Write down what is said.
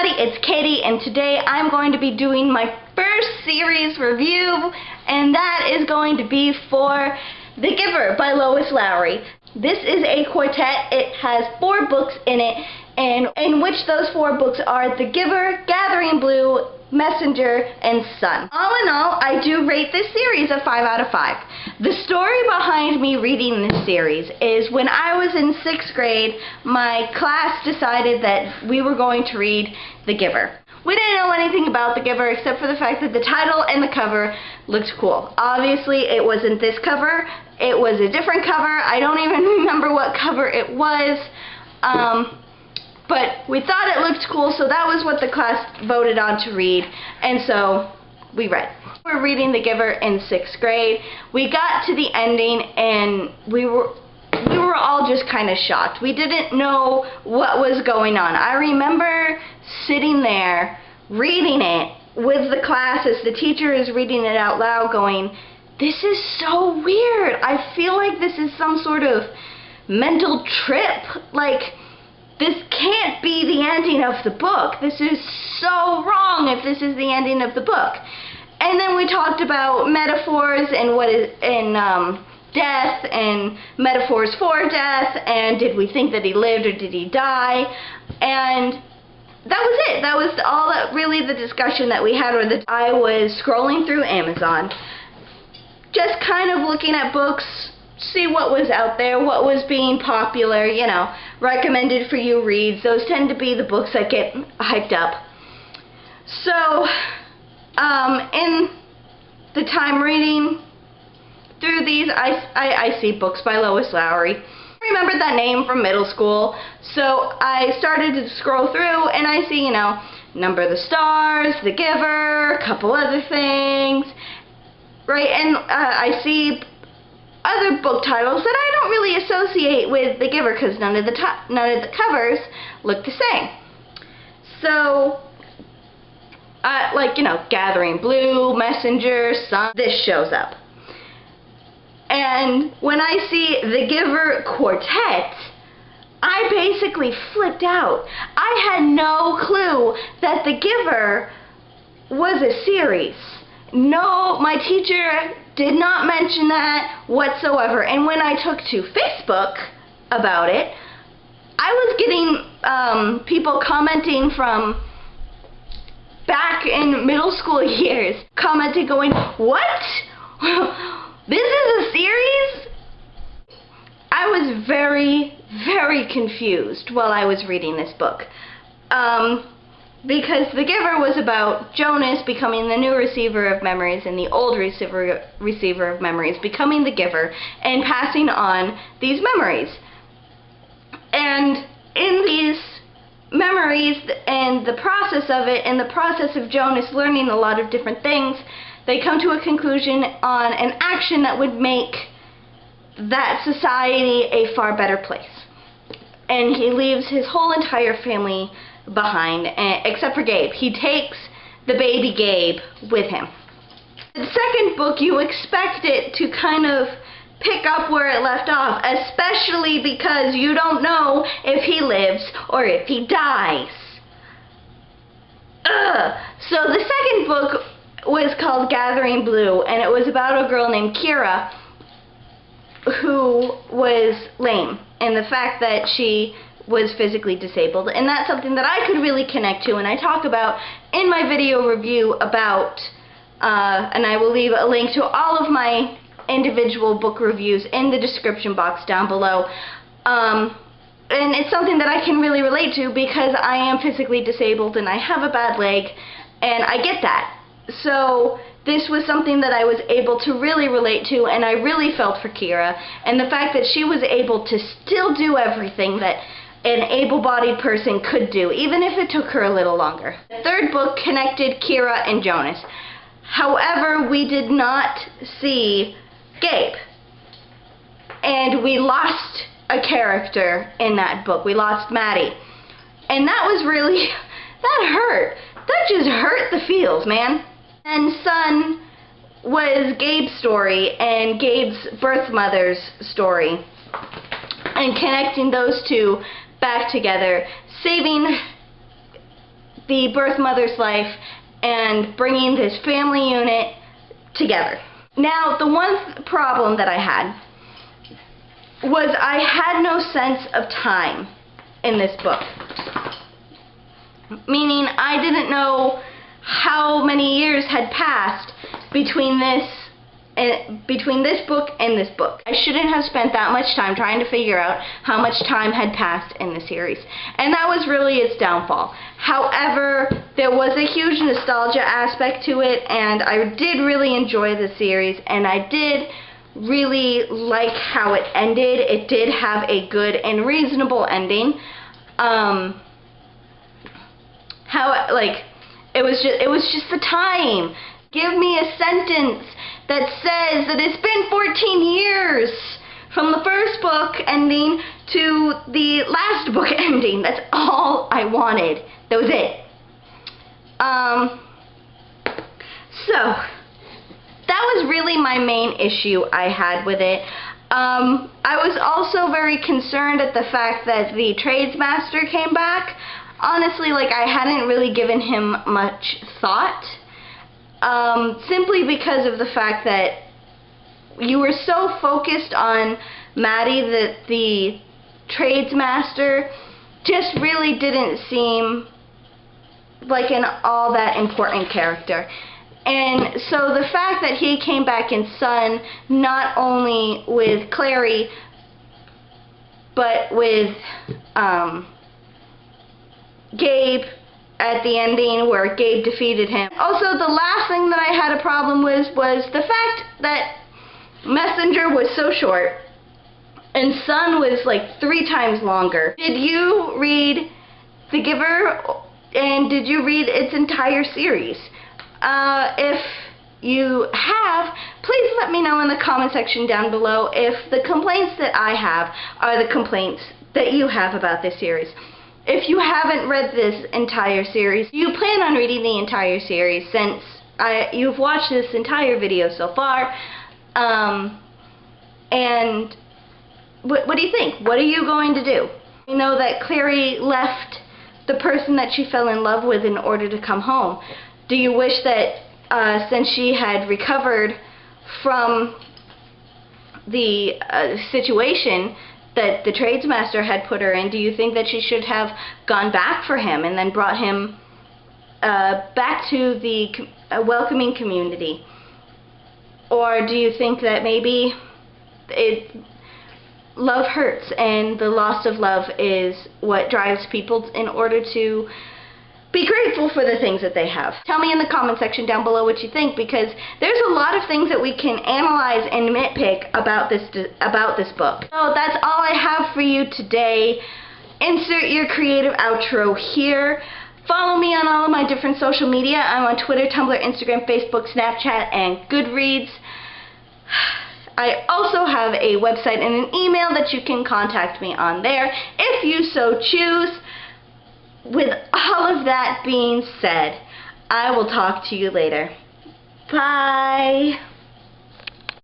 everybody, it's Katie, and today I'm going to be doing my first series review, and that is going to be for The Giver by Lois Lowry. This is a quartet. It has 4 books in it, and in which those 4 books are The Giver, Gathering Blue, Messenger, and Sun. All in all, I do rate this series a 5 out of 5. The story behind me reading this series is when I was in 6th grade, my class decided that we were going to read The Giver. We didn't know anything about The Giver except for the fact that the title and the cover looked cool. Obviously, it wasn't this cover. It was a different cover. I don't even remember what cover it was. But we thought it looked cool, so that was what the class voted on to read, and so we read. We're reading The Giver in 6th grade. We got to the ending, and we were all just kind of shocked. We didn't know what was going on. I remember sitting there reading it with the class as the teacher is reading it out loud going, "This is so weird. I feel like this is some sort of mental trip. Like, this can't be the ending of the book. This is so wrong if this is the ending of the book." And then we talked about metaphors and what is in death and metaphors for death, and did we think that he lived or did he die? And that was it. That was all that really the discussion that we had. I was scrolling through Amazon, just kind of looking at books, see what was out there, what was being popular, you know, recommended for you reads. Those tend to be the books that get hyped up. So, in the time reading through these, I see books by Lois Lowry. I remembered that name from middle school, so I started to scroll through, and I see, you know, Number of the Stars, The Giver, a couple other things, right, and I see other book titles that I don't really associate with The Giver because none of the covers look the same. So, like, you know, Gathering Blue, Messenger, Sun, this shows up. And when I see The Giver Quartet, I basically flipped out. I had no clue that The Giver was a series. No, my teacher did not mention that whatsoever. And when I took to Facebook about it, I was getting people commenting from back in middle school years, commenting going, "What? This is a series?" I was very, very confused while I was reading this book. Because The Giver was about Jonas becoming the new receiver of memories and the old receiver of memories becoming the giver and passing on these memories. And in these memories and the process of it and the process of Jonas learning a lot of different things, they come to a conclusion on an action that would make that society a far better place. And he leaves his whole entire family behind, except for Gabe. He takes the baby Gabe with him. The second book, you expect it to kind of pick up where it left off, especially because you don't know if he lives or if he dies. So the second book was called Gathering Blue, and it was about a girl named Kira who was lame, and the fact that she was physically disabled, and that's something that I could really connect to, and I talk about in my video review about, and I will leave a link to all of my individual book reviews in the description box down below, and it's something that I can really relate to because I am physically disabled and I have a bad leg, and I get that. So this was something that I was able to really relate to, and I really felt for Kira, and the fact that she was able to still do everything that an able-bodied person could do, even if it took her a little longer. The third book connected Kira and Jonas. However, we did not see Gabe. And we lost a character in that book. We lost Maddie. And that was really, that hurt. That just hurt the feels, man. And Sun was Gabe's story and Gabe's birth mother's story. And connecting those two back together, saving the birth mother's life and bringing this family unit together. Now, the one problem that I had was I had no sense of time in this book. Meaning I didn't know how many years had passed between this book and this book. I shouldn't have spent that much time trying to figure out how much time had passed in the series. And that was really its downfall. However, there was a huge nostalgia aspect to it, and I did really enjoy the series, and I did really like how it ended. It did have a good and reasonable ending. It was just the time. Give me a sentence that says that it's been 14 years from the first book ending to the last book ending. That's all I wanted. That was it. So that was really my main issue I had with it. I was also very concerned at the fact that the tradesmaster came back. Honestly, I hadn't really given him much thought. Simply because of the fact that you were so focused on Maddie that the tradesmaster just really didn't seem like an all that important character. And so the fact that he came back in Sun, not only with Clary, but with Gabe at the ending where Gabe defeated him. Also, the last thing that I had a problem with was the fact that Messenger was so short and Sun was 3 times longer. Did you read The Giver, and did you read its entire series? If you have, please let me know in the comment section down below if the complaints that I have are the complaints that you have about this series. If you haven't read this entire series, you plan on reading the entire series since you've watched this entire video so far. And what do you think? What are you going to do? You know that Clary left the person that she fell in love with in order to come home. Do you wish that since she had recovered from the situation that the tradesmaster had put her in, do you think that she should have gone back for him and then brought him back to the welcoming community? Or do you think that maybe love hurts and the loss of love is what drives people in order to be grateful for the things that they have? Tell me in the comment section down below what you think, because there's a lot of things that we can analyze and nitpick about this book. So that's all I have for you today. Insert your creative outro here. Follow me on all of my different social media. I'm on Twitter, Tumblr, Instagram, Facebook, Snapchat, and Goodreads. I also have a website and an email that you can contact me on there if you so choose. With all of that being said, I will talk to you later. Bye.